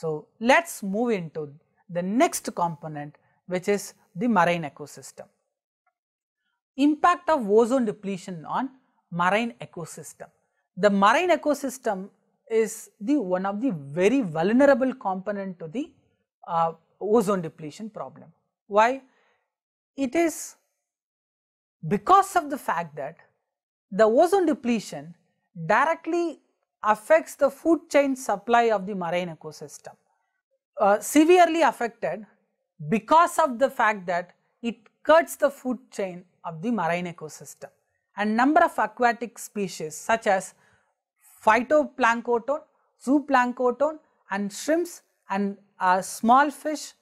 So, let us move into the next component, which is the marine ecosystem. Impact of ozone depletion on marine ecosystem. The marine ecosystem is one of the very vulnerable component to the ozone depletion problem. Why? It is because of the fact that the ozone depletion directly affects the food chain supply of the marine ecosystem. Severely affected because of the fact that it cuts the food chain of the marine ecosystem, and number of aquatic species such as phytoplankton, zooplankton and shrimps and small fish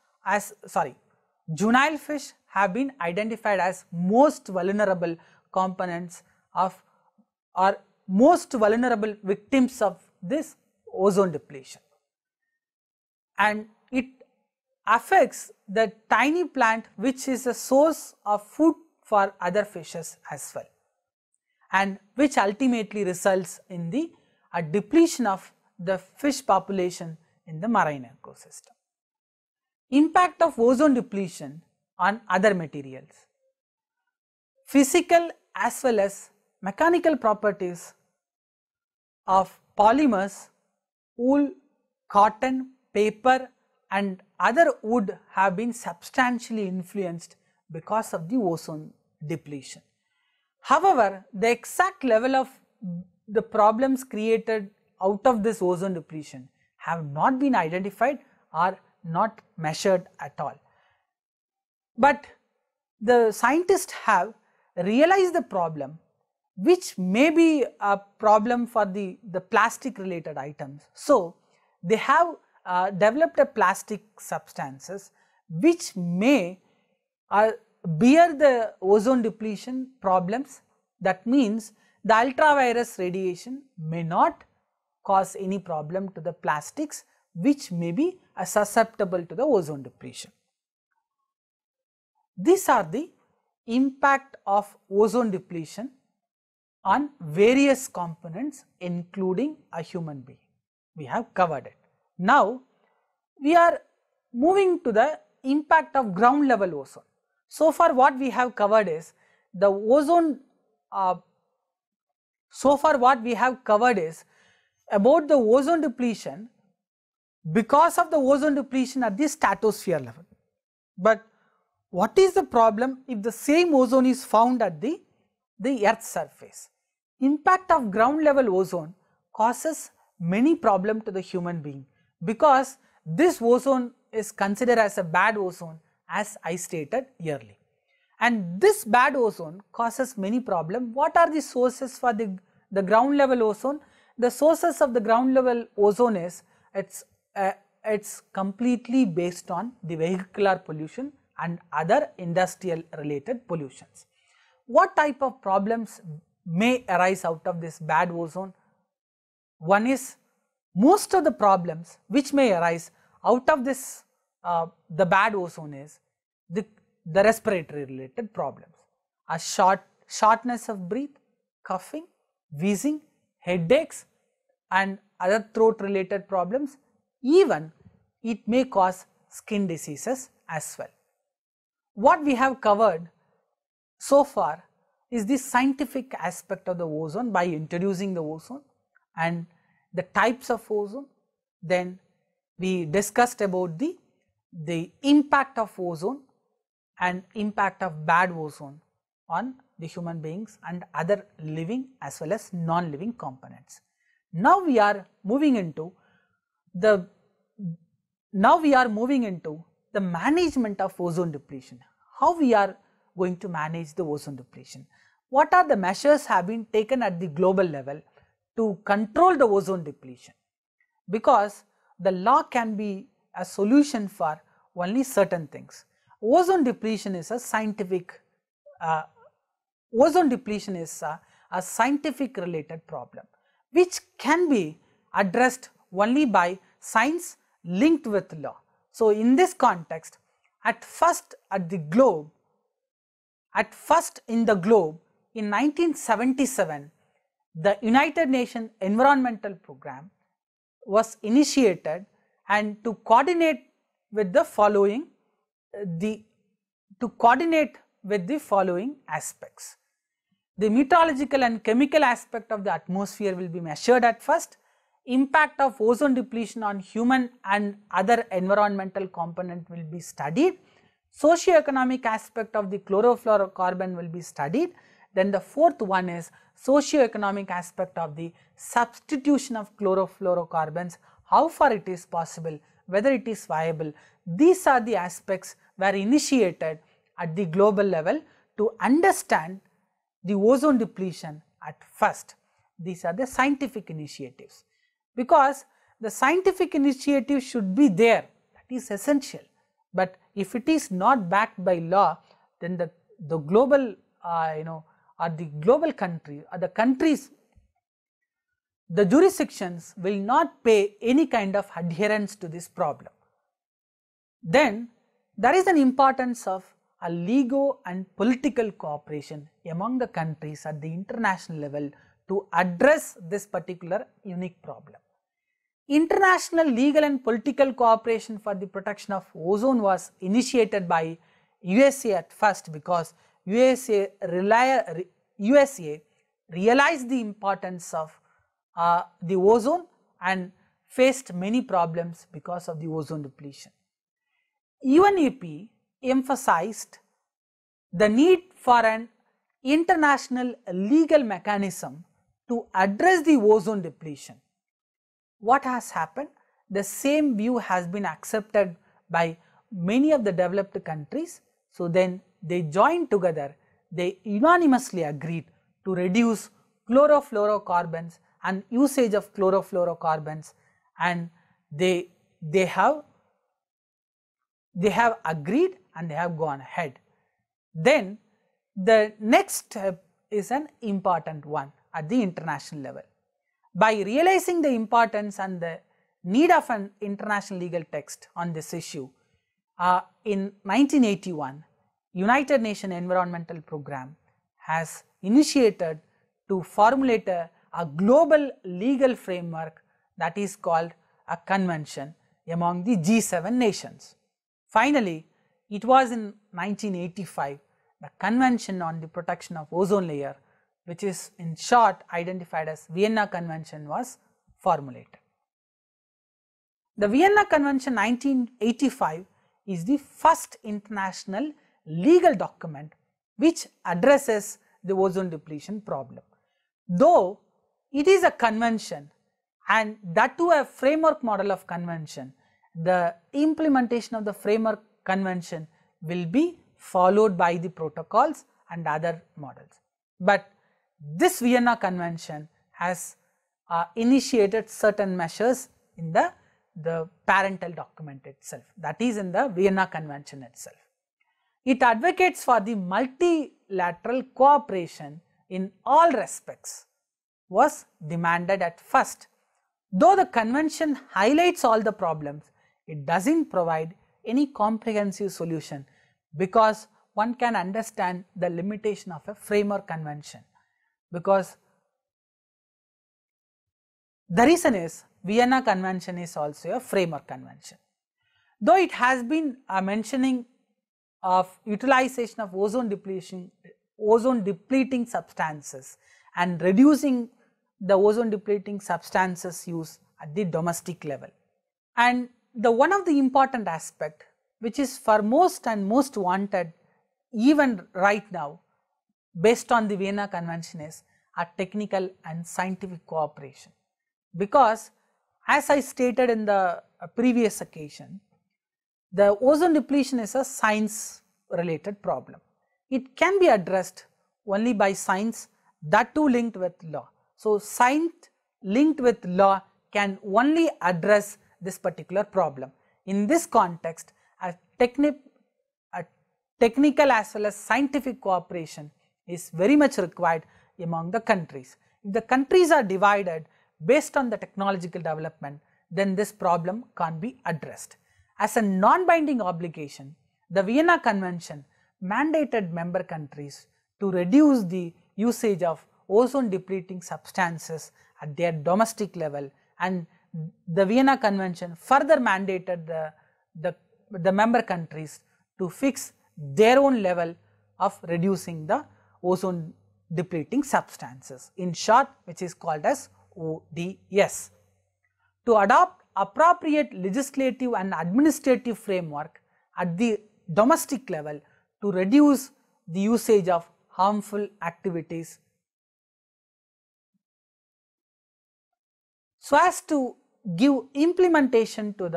juvenile fish have been identified as most vulnerable components of or most vulnerable victims of this ozone depletion, and it affects the tiny plant which is a source of food for other fishes as well, and which ultimately results in the depletion of the fish population in the marine ecosystem. Impact of ozone depletion on other materials. Physical as well as mechanical properties of polymers, wool, cotton, paper and other wood have been substantially influenced because of the ozone depletion. However, the exact level of the problems created out of this ozone depletion have not been identified or not measured at all. But the scientists have realized the problem, which may be a problem for the plastic related items. So, they have developed a plastic substances which may bear the ozone depletion problems. That means the ultraviolet radiation may not cause any problem to the plastics which may be susceptible to the ozone depletion. These are the impact of ozone depletion on various components including a human being. We have covered it. Now, we are moving to the impact of ground level ozone. So far what we have covered is the ozone, about the ozone depletion because of the ozone depletion at the stratosphere level. But what is the problem if the same ozone is found at the earth's surface? Impact of ground level ozone causes many problems to the human being, because this ozone is considered as a bad ozone, as I stated earlier, and this bad ozone causes many problems. What are the sources for the ground level ozone? The sources of the ground level ozone is it's completely based on the vehicular pollution and other industrial related pollutions. What type of problems may arise out of this bad ozone? One is, most of the problems which may arise out of this the bad ozone is the respiratory related problems, a shortness of breath, coughing, wheezing, headaches and other throat related problems. Even it may cause skin diseases as well. What we have covered so far is the scientific aspect of the ozone by introducing the ozone and the types of ozone. Then we discussed about the impact of ozone and impact of bad ozone on the human beings and other living as well as non-living components. Now we are moving into the management of ozone depletion. How we are going to manage the ozone depletion? What are the measures have been taken at the global level to control the ozone depletion? Because the law can be a solution for only certain things. Ozone depletion is a scientific related problem which can be addressed only by science linked with law. So, in this context, at first in the globe in 1977, the United Nations Environmental Program was initiated and to coordinate with the following aspects. The meteorological and chemical aspect of the atmosphere will be measured at first. Impact of ozone depletion on human and other environmental component will be studied. Socio-economic aspect of the chlorofluorocarbon will be studied. Then the fourth one is socio-economic aspect of the substitution of chlorofluorocarbons, how far it is possible, whether it is viable. These are the aspects were initiated at the global level to understand the ozone depletion at first. These are the scientific initiatives, because the scientific initiative should be there, that is essential. But if it is not backed by law, then the global or the global country or the countries, the jurisdictions will not pay any kind of adherence to this problem. Then there is an importance of a legal and political cooperation among the countries at the international level to address this particular unique problem. International legal and political cooperation for the protection of ozone was initiated by USA at first, because USA realized the importance of the ozone and faced many problems because of the ozone depletion. UNEP emphasized the need for an international legal mechanism to address the ozone depletion. What has happened? The same view has been accepted by many of the developed countries. So then they joined together, they unanimously agreed to reduce chlorofluorocarbons and usage of chlorofluorocarbons, and they have agreed and they have gone ahead. Then the next step is an important one at the international level. By realizing the importance and the need of an international legal text on this issue, in 1981, United Nations Environmental Program has initiated to formulate a global legal framework that is called a convention among the G7 nations. Finally, it was in 1985 the Convention on the Protection of Ozone Layer, which is in short identified as Vienna Convention, was formulated. The Vienna Convention 1985 is the first international legal document which addresses the ozone depletion problem. Though it is a convention, and that too a framework model of convention, the implementation of the framework convention will be followed by the protocols and other models. But this Vienna Convention has initiated certain measures in the parental document itself, that is in the Vienna Convention itself. It advocates for the multilateral cooperation in all respects, was demanded at first. Though the convention highlights all the problems, it does not provide any comprehensive solution, because one can understand the limitation of a framework convention. Because the reason is Vienna Convention is also a framework convention. Though it has been a mentioning of utilization of ozone depleting substances and reducing the ozone depleting substances use at the domestic level. And the one of the important aspect which is foremost and most wanted even right now based on the Vienna Convention is a technical and scientific cooperation, because as I stated in the previous occasion, the ozone depletion is a science related problem. It can be addressed only by science, that too linked with law. So science linked with law can only address this particular problem. In this context, a technical as well as scientific cooperation is very much required among the countries. If the countries are divided based on the technological development, then this problem can't be addressed. As a non-binding obligation, the Vienna Convention mandated member countries to reduce the usage of ozone depleting substances at their domestic level, and the Vienna Convention further mandated the member countries to fix their own level of reducing the ozone depleting substances, in short which is called as ODS. To adopt appropriate legislative and administrative framework at the domestic level to reduce the usage of harmful activities, so as to give implementation to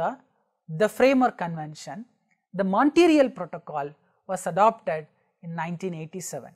the Framework Convention, the Montreal Protocol was adopted in 1987.